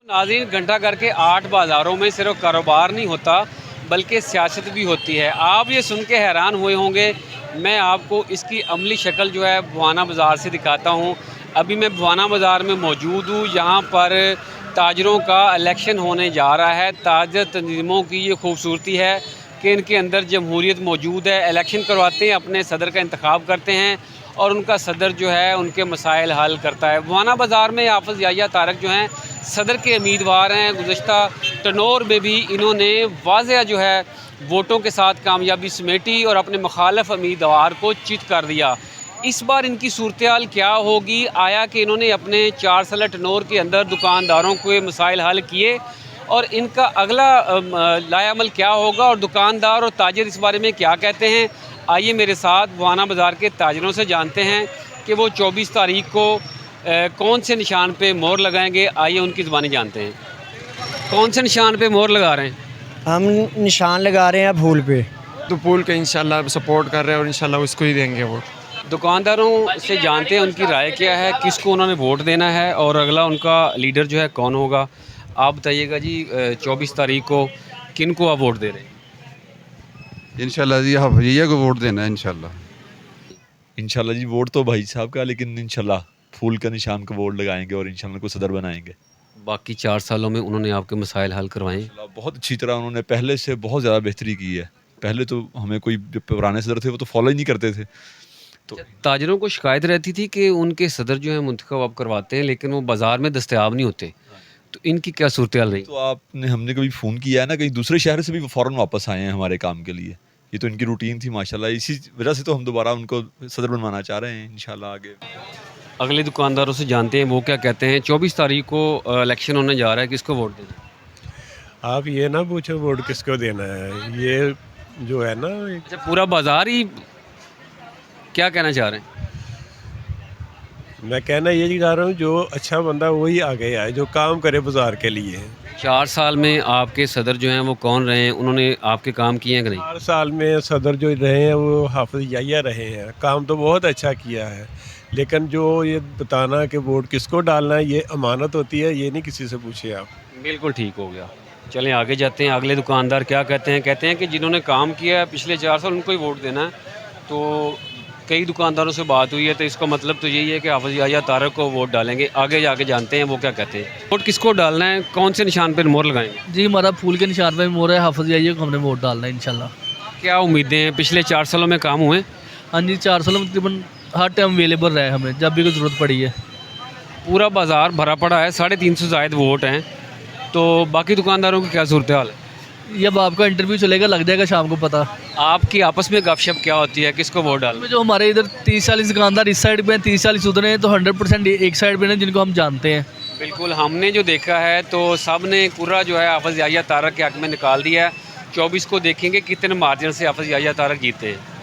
नाज़रीन, घंटा घर के 8 बाज़ारों में सिर्फ कारोबार नहीं होता बल्कि सियासत भी होती है। आप ये सुन के हैरान हुए होंगे। मैं आपको इसकी अमली शक्ल जो है भवाना बाज़ार से दिखाता हूँ। अभी मैं भवाना बाज़ार में मौजूद हूँ। यहाँ पर ताजरों का इलेक्शन होने जा रहा है। ताजर तंजीमों की ये खूबसूरती है कि इनके अंदर जमहूरियत मौजूद है। इलेक्शन करवाते हैं, अपने सदर का इंतखाब करते हैं और उनका सदर जो है उनके मसाइल हल करता है। भवाना बाज़ार में हाफ़िज़ याह्या तारक जो हैं सदर के उम्मीदवार हैं। गुज़श्ता टनोर में भी इन्होंने वाज़ेह जो है वोटों के साथ कामयाबी समेटी और अपने मुखालिफ उम्मीदवार को चित कर दिया। इस बार इनकी सूरत-ए-हाल क्या होगी? आया कि इन्होंने अपने 4 साल टनोर के अंदर दुकानदारों के मसाइल हल किए और इनका अगला लाएअमल क्या होगा और दुकानदार और ताजिर इस बारे में क्या कहते हैं? आइए मेरे साथ भवाना बाज़ार के ताजिरों से जानते हैं कि वो 24 तारीख को कौन से निशान पे मोहर लगाएंगे। आइए उनकी ज़ुबानी जानते हैं। कौन से निशान पे मोहर लगा रहे हैं? हम निशान लगा रहे हैं फूल पे। तो फूल के इंशाल्लाह सपोर्ट कर रहे हैं और इंशाल्लाह उसको ही देंगे वोट। दुकानदारों से जानते हैं उनकी राय क्या है, किसको उन्होंने वोट देना है और अगला उनका लीडर जो है कौन होगा। आप बताइएगा जी, 24 तारीख को किन को आप वोट दे रहे हैं? इंशाल्लाह जी हाफ़िज़ याह्या को वोट देना है इंशाल्लाह जी वोट तो भाई साहब का, लेकिन इंशाल्लाह फूल का निशान को वोट लगाएंगे और इंशाल्लाह को सदर बनाएंगे। बाकी 4 सालों में उन्होंने आपके मसाइल हल करवाए। बहुत अच्छी तरह उन्होंने पहले से बहुत ज़्यादा बेहतरी की है। पहले तो हमें कोई जो पुराने सदर थे वो तो फॉलो ही नहीं करते थे। तो ताजिरों को शिकायत रहती थी कि उनके सदर जो है मुंतखब आप करवाते हैं लेकिन वो बाज़ार में दस्तयाब नहीं होते, तो इनकी क्या सूरत-ए-हाल रही? तो हमने कभी फ़ोन किया है ना, कहीं दूसरे शहर से भी वो फ़ौरन वापस आए हैं हमारे काम के लिए। ये तो इनकी रूटीन थी माशाल्लाह। इसी वजह से तो हम दोबारा उनको सदर बनवाना चाह रहे हैं इंशाल्लाह आगे। अगले दुकानदारों से जानते हैं वो क्या कहते हैं। 24 तारीख को इलेक्शन होने जा रहा है, किसको वोट देना? आप ये ना पूछो वोट किसको देना है, ये जो है ना अच्छा, पूरा बाज़ार ही क्या कहना चाह रहे हैं? मैं कहना ये चाह रहा हूँ जो अच्छा बंदा वही आगे आए, जो काम करे बाज़ार के लिए। 4 साल में आपके सदर जो हैं वो कौन रहे हैं? उन्होंने आपके काम किए हैं कि नहीं? 4 साल में सदर जो रहे हैं वो हाफ़िज़ याह्या रहे हैं। काम तो बहुत अच्छा किया है, लेकिन जो ये बताना कि वोट किसको डालना है ये अमानत होती है, ये नहीं किसी से पूछे आप। बिल्कुल ठीक हो गया। चलें आगे जाते हैं। अगले दुकानदार क्या कहते हैं? कहते हैं कि जिन्होंने काम किया है पिछले 4 साल उनको ही वोट देना है। तो कई दुकानदारों से बात हुई है, तो इसका मतलब तो यही है कि हाफ़िज़ याह्या तारक को वोट डालेंगे। आगे जाके जानते हैं वो क्या कहते हैं। वोट किसको डालना है, कौन से निशान पर मोहर लगाएंगे? जी हमारा फूल के निशान पे मोहर है, हाफ़िज़ याह्या को हमने वोट डालना है इंशाल्लाह। क्या उम्मीदें हैं? पिछले 4 सालों में काम हुए? हाँ जी, 4 सालों में तकरीबन हर टाइम अवेलेबल रहे हमें जब भी कोई ज़रूरत पड़ी है। पूरा बाज़ार भरा पड़ा है, 350 ज़ायद वोट हैं, तो बाकी दुकानदारों की क्या सूरत-ए-हाल है? ये अब आपका इंटरव्यू चलेगा, लग जाएगा शाम को पता। आपकी आपस में गपशप क्या होती है, किसको वोट डालना? जो हमारे इधर 30-40 दुकानदार इस साइड पे हैं, 30-40 उधर हैं, तो 100% एक साइड पे हैं जिनको हम जानते हैं। बिल्कुल, हमने जो देखा है तो सब ने पूरा जो है हाफ़िज़ याह्या तारक के हक़ में निकाल दिया है। 24 को देखेंगे कितने मार्जिन से हाफ़िज़ याह्या तारक जीते हैं।